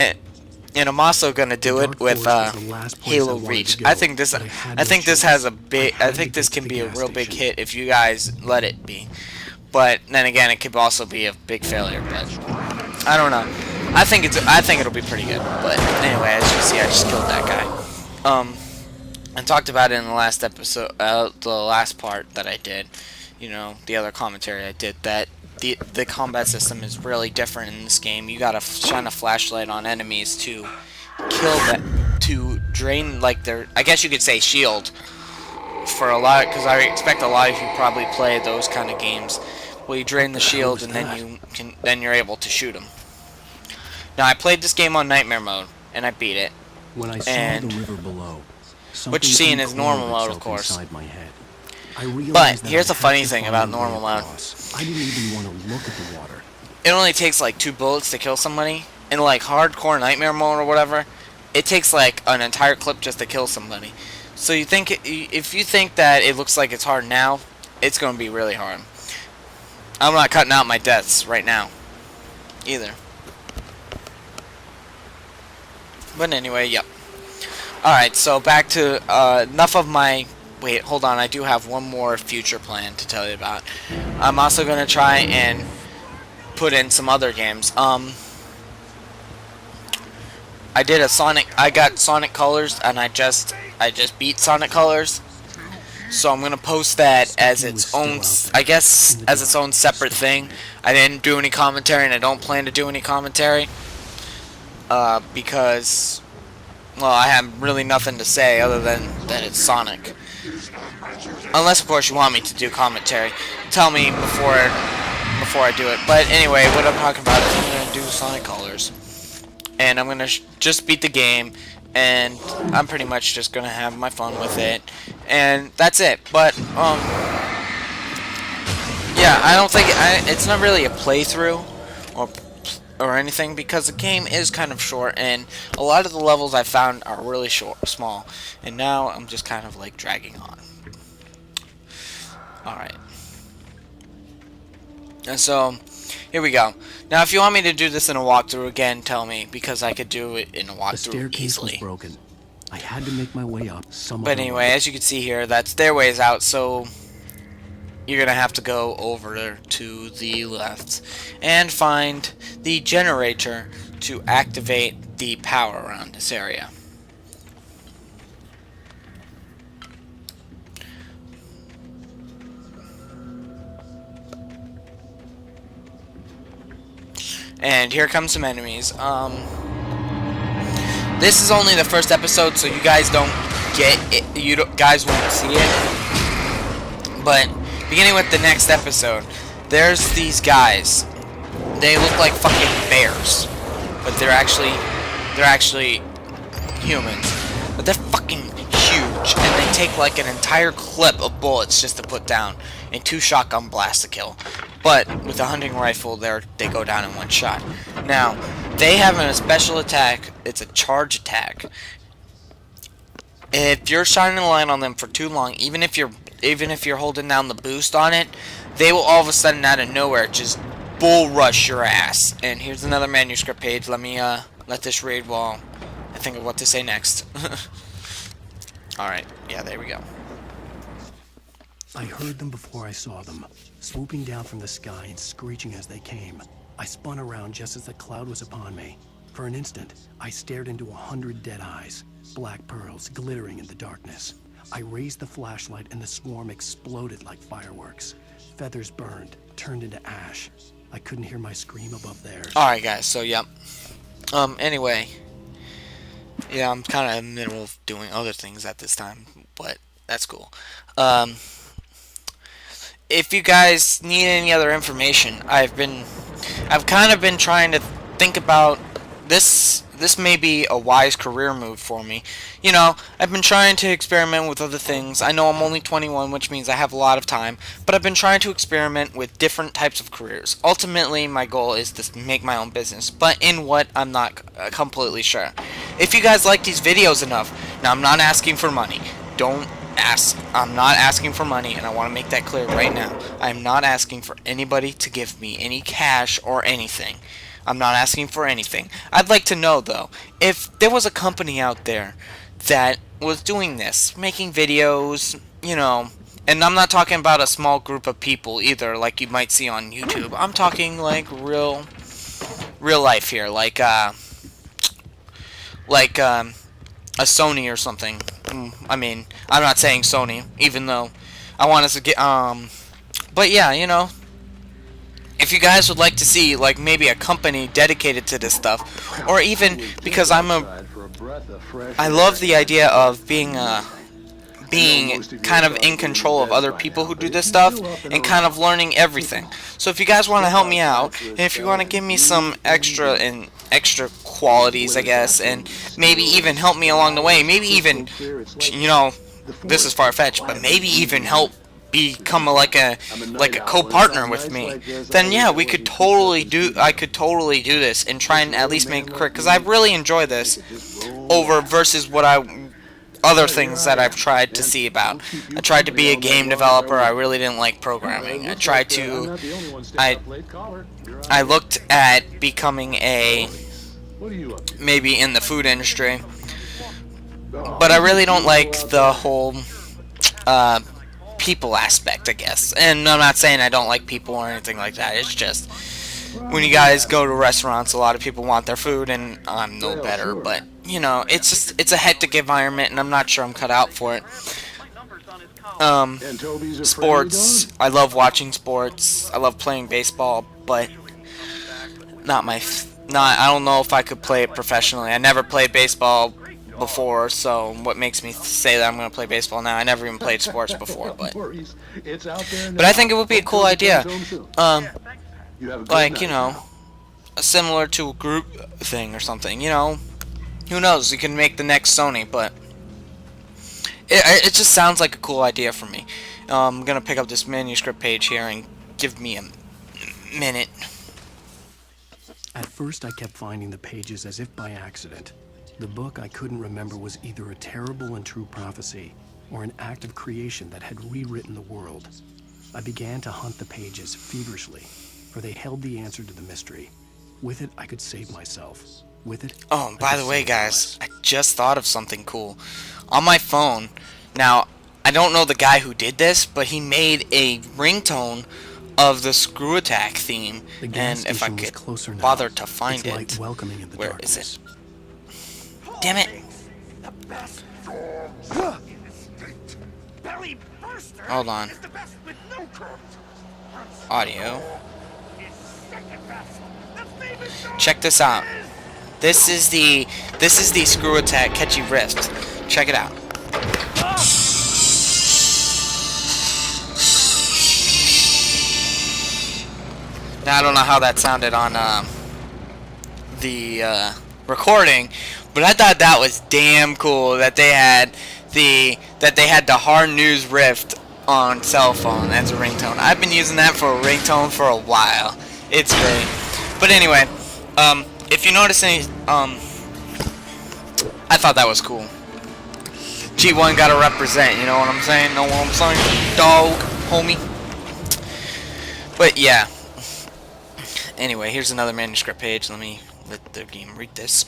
And I'm also gonna do it with Halo Reach. I think this has a big. I think this can be a real big hit if you guys let it be. But then again, it could also be a big failure. But I don't know. I think it'll be pretty good. But anyway, as you see, I just killed that guy. I talked about it in the last episode, the last part that I did. You know, the other commentary I did, that the combat system is really different in this game. You gotta shine a flashlight on enemies to kill that, to drain like their, I guess you could say, shield. For a lot, because I expect a lot of you probably play those kind of games. Well, you drain the shield and then you're able to shoot them. Now I played this game on nightmare mode and I beat it. When I saw the river below, what you're seeing is normal mode, of course. But here's the funny thing about normal mode. I didn't even want to look at the water. It only takes like 2 bullets to kill somebody. In like hardcore nightmare mode or whatever, it takes like an entire clip just to kill somebody. So you think if you think that it looks like it's hard now, it's going to be really hard. I'm not cutting out my deaths right now either. But anyway, yep. Alright, so back to enough of my... Wait, hold on. I do have one more future plan to tell you about. I'm also going to try and put in some other games. I did a Sonic... I got Sonic Colors, and I just beat Sonic Colors. So I'm going to post that as its own... I guess as its own separate thing. I didn't do any commentary, and I don't plan to do any commentary. Because... Well, I have really nothing to say other than that it's Sonic. Unless, of course, you want me to do commentary. Tell me before I do it. But anyway, what I'm talking about is I'm going to do Sonic Colors. And I'm going to just beat the game. And I'm pretty much just going to have my fun with it. And that's it. But, yeah, I don't think... it's not really a playthrough or anything, because the game is kind of short, and a lot of the levels I found are really small, and now I'm just kind of like dragging on. Alright. And so, here we go. Now, if you want me to do this in a walkthrough again, tell me, because I could do it in a walkthrough easily. The staircase was broken. I had to make my way up some. But anyway, as you can see here, that stairway is out, so you're going to have to go over to the left and find the generator to activate the power around this area. And here comes some enemies. This is only the first episode, so you guys don't get it. You guys won't see it. But beginning with the next episode, there's these guys. They look like fucking bears, but they're actually humans. But they're fucking huge, and they take like an entire clip of bullets just to put down, and 2 shotgun blasts to kill. But with a hunting rifle, they go down in 1 shot. Now, they have a special attack. It's a charge attack. If you're shining a light on them for too long, even if you're holding down the boost on it, they will all of a sudden out of nowhere just bull rush your ass. And here's another manuscript page. Let me let this read while I think of what to say next. Alright, yeah, there we go. I heard them before I saw them, swooping down from the sky and screeching as they came. I spun around just as the cloud was upon me. For an instant, I stared into 100 dead eyes, black pearls glittering in the darkness. I raised the flashlight and the swarm exploded like fireworks. Feathers burned, turned into ash. I couldn't hear my scream above theirs. Alright guys, so yep. Anyway. Yeah, I'm kind of in the middle of doing other things at this time, but that's cool. If you guys need any other information, I've kind of been trying to think about this. This may be a wise career move for me. You know, I've been trying to experiment with other things. I know I'm only 21, which means I have a lot of time, but I've been trying to experiment with different types of careers. Ultimately, my goal is to make my own business, but in what, I'm not completely sure. If you guys like these videos enough, now I'm not asking for money. Don't ask. I'm not asking for money, and I want to make that clear right now. I'm not asking for anybody to give me any cash or anything. I'm not asking for anything. I'd like to know, though, if there was a company out there that was doing this, making videos, you know, and I'm not talking about a small group of people either, like you might see on YouTube. I'm talking like real life here, like a Sony or something. I mean, I'm not saying Sony, even though I want us to get but yeah, you know, if you guys would like to see like maybe a company dedicated to this stuff, or even because I love the idea of being kind of in control of other people who do this stuff and kind of learning everything. So if you guys want to help me out, and if you want to give me some extra qualities, I guess, and maybe even help me along the way, maybe even, you know, this is far-fetched, but maybe even help become like a co-partner with me, then yeah, I could totally do this and try and at least make it quick, because I really enjoy this over versus other things that I've tried to see about. I tried to be a game developer. I really didn't like programming. I looked at becoming maybe in the food industry, but I really don't like the whole people aspect, I guess. And I'm not saying I don't like people or anything like that. It's just when you guys go to restaurants, a lot of people want their food, and I'm no better. But you know, it's a hectic environment, and I'm not sure I'm cut out for it. Sports. I love watching sports. I love playing baseball, but I don't know if I could play it professionally. I never played baseball before, so what makes me say that I'm going to play baseball now? I never even played sports before, but I think it would be a cool idea. Like, you know, similar to a group thing or something, you know. Who knows? You can make the next Sony, but it just sounds like a cool idea for me. I'm going to pick up this manuscript page here and give me a minute. At first, I kept finding the pages as if by accident. The book I couldn't remember was either a terrible and true prophecy or an act of creation that had rewritten the world. I began to hunt the pages feverishly, for they held the answer to the mystery. With it, I could save myself. With it, oh, by the way, guys, I just thought of something cool. On my phone, now, I don't know the guy who did this, but he made a ringtone of the Screw Attack theme, and if I could bother to find it, where is it? Damn it! Hold on. Audio. Check this out. This is the Screw Attack catchy riff. Check it out. Now I don't know how that sounded on the recording, but I thought that was damn cool that they had the Hard News Rift on cell phone as a ringtone. I've been using that for a ringtone for a while. It's great. But anyway, if you notice any, I thought that was cool. G1 gotta represent, you know what I'm saying? Know what I'm saying? Dog, homie. But yeah. Anyway, here's another manuscript page. Let me let the game read this.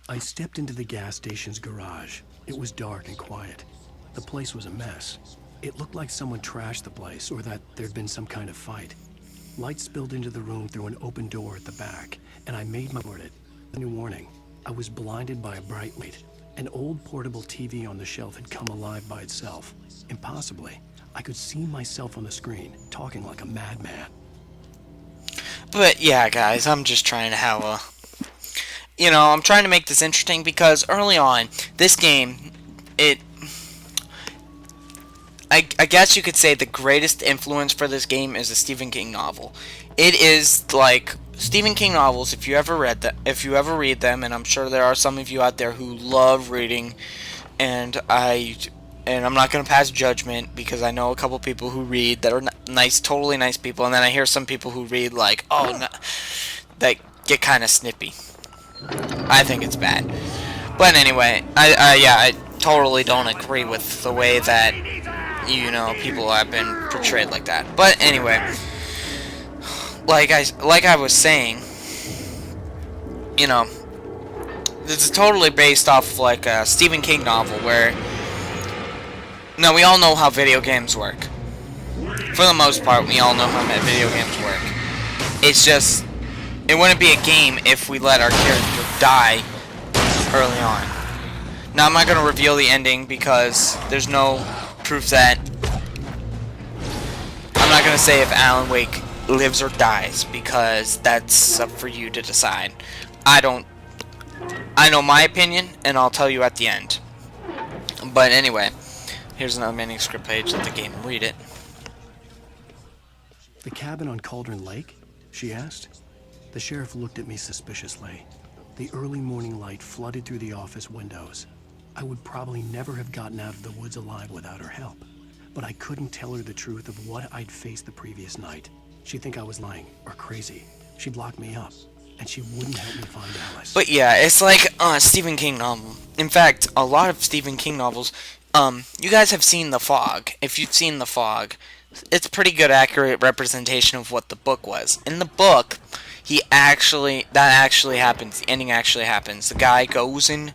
I stepped into the gas station's garage. It was dark and quiet. The place was a mess. It looked like someone trashed the place, or that there'd been some kind of fight. Light spilled into the room through an open door at the back, and I made my way. A new warning. I was blinded by a bright light. An old portable TV on the shelf had come alive by itself. Impossibly, I could see myself on the screen, talking like a madman. But yeah, guys, I'm just trying to have a... You know, I'm trying to make this interesting because early on, this game, I guess you could say the greatest influence for this game is a Stephen King novel. It is like Stephen King novels. If you ever read them, and I'm sure there are some of you out there who love reading, and I'm not going to pass judgment because I know a couple people who read that are nice, totally nice people, and then I hear some people who read like, oh, no, that get kind of snippy. I think it's bad. But anyway, I totally don't agree with the way that, you know, people have been portrayed like that. But anyway, like I was saying, you know, this is totally based off like a Stephen King novel where, no, we all know how video games work. For the most part, we all know how video games work. It's just, it wouldn't be a game if we let our character die early on. Now, I'm not going to reveal the ending because there's no proof that... I'm not going to say if Alan Wake lives or dies because that's up for you to decide. I know my opinion, and I'll tell you at the end. But anyway, here's another manuscript page. Let the game read it. The cabin on Cauldron Lake? She asked. The sheriff looked at me suspiciously. The early morning light flooded through the office windows. I would probably never have gotten out of the woods alive without her help. But I couldn't tell her the truth of what I'd faced the previous night. She'd think I was lying or crazy. She'd lock me up, and she wouldn't help me find Alice. But yeah, it's like a Stephen King novel. In fact, a lot of Stephen King novels, you guys have seen The Fog. If you've seen The Fog, it's pretty good accurate representation of what the book was. In the book, that actually happens. The ending actually happens. The guy goes in